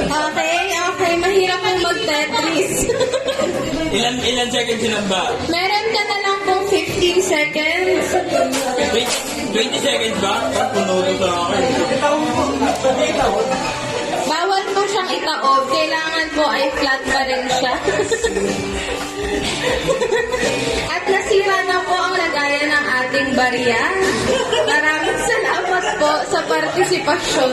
Okay. Mahirap pong mag-Tetris. Ilan seconds yun ba? Meron ka na lang pong 15 seconds. 20 seconds ba? Punulo sa akin. Bawal po siyang itaob. Kailangan po ay flat pa rin siya. At nasira na po ang lagayan ng ating barya. Maraming salamat po sa partisipasyon.